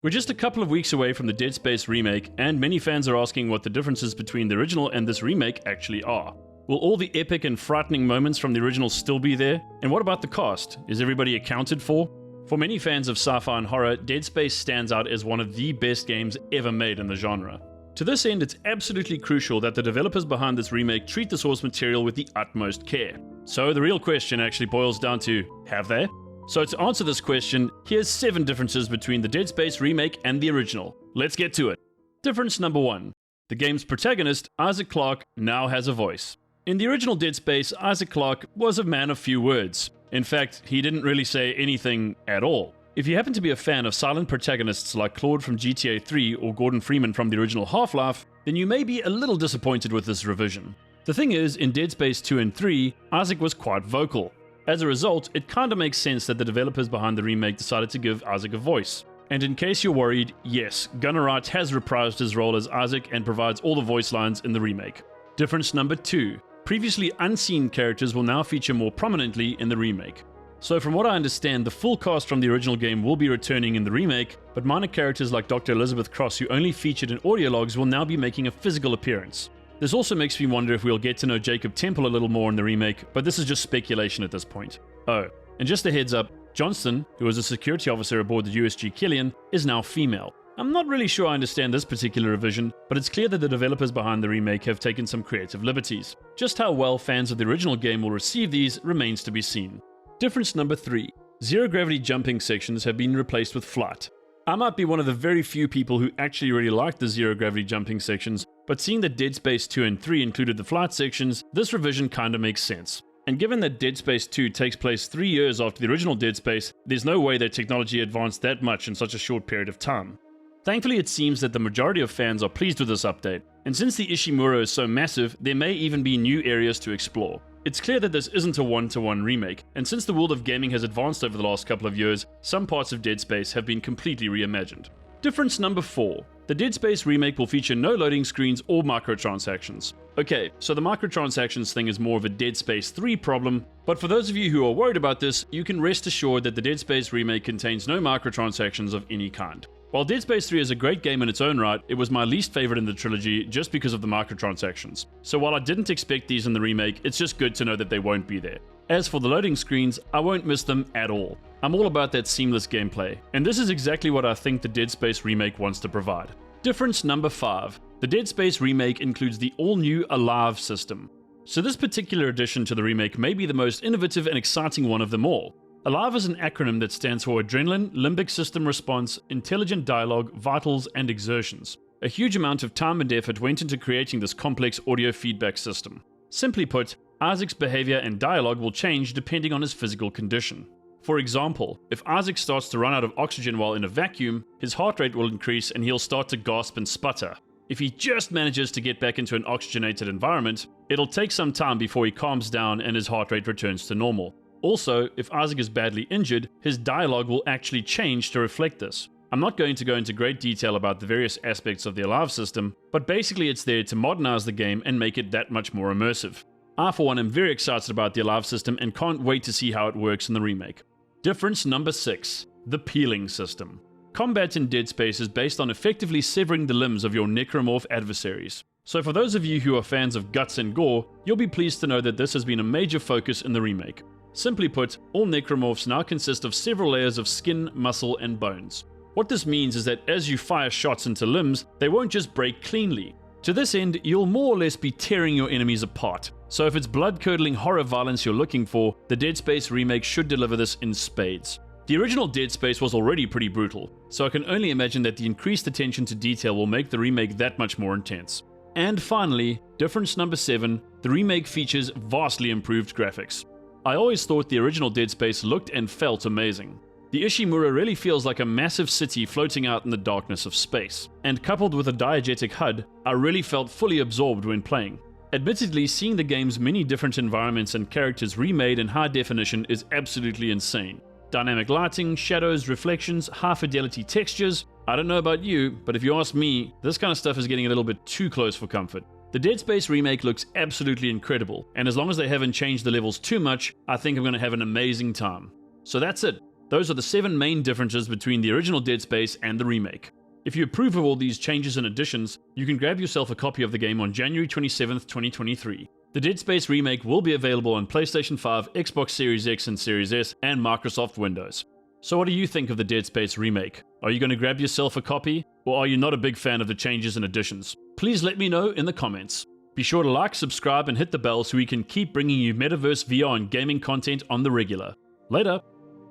We're just a couple of weeks away from the Dead Space remake, and many fans are asking what the differences between the original and this remake actually are. Will all the epic and frightening moments from the original still be there? And what about the cast? Is everybody accounted for? For many fans of sci-fi and horror, Dead Space stands out as one of the best games ever made in the genre. To this end, it's absolutely crucial that the developers behind this remake treat the source material with the utmost care. So the real question actually boils down to, have they? So to answer this question, here's 7 differences between the Dead Space remake and the original. Let's get to it. Difference number 1. The game's protagonist, Isaac Clarke, now has a voice. In the original Dead Space, Isaac Clarke was a man of few words. In fact, he didn't really say anything at all. If you happen to be a fan of silent protagonists like Claude from GTA 3 or Gordon Freeman from the original Half-Life, then you may be a little disappointed with this revision. The thing is, in Dead Space 2 and 3, Isaac was quite vocal. As a result, it kinda makes sense that the developers behind the remake decided to give Isaac a voice. And in case you're worried, yes, Gunnar Wright has reprised his role as Isaac and provides all the voice lines in the remake. Difference number 2. Previously unseen characters will now feature more prominently in the remake. So from what I understand, the full cast from the original game will be returning in the remake, but minor characters like Dr. Elizabeth Cross, who only featured in audio logs, will now be making a physical appearance. This also makes me wonder if we'll get to know Jacob Temple a little more in the remake, but this is just speculation at this point. Oh, and just a heads up, Johnston, who was a security officer aboard the USG Killian, is now female. I'm not really sure I understand this particular revision, but it's clear that the developers behind the remake have taken some creative liberties. Just how well fans of the original game will receive these remains to be seen. Difference number 3. Zero-gravity jumping sections have been replaced with flight. I might be one of the very few people who actually really like the zero-gravity jumping sections, but seeing that Dead Space 2 and 3 included the flight sections, this revision kinda makes sense. And given that Dead Space 2 takes place 3 years after the original Dead Space, there's no way that technology advanced that much in such a short period of time. Thankfully, it seems that the majority of fans are pleased with this update, and since the Ishimura is so massive, there may even be new areas to explore. It's clear that this isn't a one-to-one remake, and since the world of gaming has advanced over the last couple of years, some parts of Dead Space have been completely reimagined. Difference number 4. The Dead Space remake will feature no loading screens or microtransactions. Okay, so the microtransactions thing is more of a Dead Space 3 problem, but for those of you who are worried about this, you can rest assured that the Dead Space remake contains no microtransactions of any kind. While Dead Space 3 is a great game in its own right, it was my least favorite in the trilogy just because of the microtransactions. So while I didn't expect these in the remake, it's just good to know that they won't be there. As for the loading screens, I won't miss them at all. I'm all about that seamless gameplay, and this is exactly what I think the Dead Space remake wants to provide. Difference number 5. The Dead Space remake includes the all-new A.L.I.V.E System. So this particular addition to the remake may be the most innovative and exciting one of them all. A.L.I.V.E is an acronym that stands for Adrenaline, Limbic System Response, Intelligent Dialogue, Vitals, and Exertions. A huge amount of time and effort went into creating this complex audio feedback system. Simply put, Isaac's behavior and dialogue will change depending on his physical condition. For example, if Isaac starts to run out of oxygen while in a vacuum, his heart rate will increase and he'll start to gasp and sputter. If he just manages to get back into an oxygenated environment, it'll take some time before he calms down and his heart rate returns to normal. Also, if Isaac is badly injured, his dialogue will actually change to reflect this. I'm not going to go into great detail about the various aspects of the A.L.I.V.E system, but basically it's there to modernize the game and make it that much more immersive. I for one am very excited about the A.L.I.V.E system and can't wait to see how it works in the remake. Difference number 6. The peeling system. Combat in Dead Space is based on effectively severing the limbs of your necromorph adversaries. So for those of you who are fans of guts and gore, you'll be pleased to know that this has been a major focus in the remake. Simply put, all necromorphs now consist of several layers of skin, muscle, and bones. What this means is that as you fire shots into limbs, they won't just break cleanly. To this end, you'll more or less be tearing your enemies apart. So if it's blood-curdling horror violence you're looking for, the Dead Space remake should deliver this in spades. The original Dead Space was already pretty brutal, so I can only imagine that the increased attention to detail will make the remake that much more intense. And finally, difference number 7, the remake features vastly improved graphics. I always thought the original Dead Space looked and felt amazing. The Ishimura really feels like a massive city floating out in the darkness of space, and coupled with a diegetic HUD, I really felt fully absorbed when playing. Admittedly, seeing the game's many different environments and characters remade in high definition is absolutely insane. Dynamic lighting, shadows, reflections, high-fidelity textures. I don't know about you, but if you ask me, this kind of stuff is getting a little bit too close for comfort. The Dead Space remake looks absolutely incredible, and as long as they haven't changed the levels too much, I think I'm going to have an amazing time. So that's it. Those are the 7 main differences between the original Dead Space and the remake. If you approve of all these changes and additions, you can grab yourself a copy of the game on January 27th, 2023. The Dead Space remake will be available on PlayStation 5, Xbox Series X and Series S, and Microsoft Windows. So what do you think of the Dead Space remake? Are you going to grab yourself a copy? Or are you not a big fan of the changes and additions? Please let me know in the comments. Be sure to like, subscribe, and hit the bell so we can keep bringing you Metaverse VR and gaming content on the regular. Later!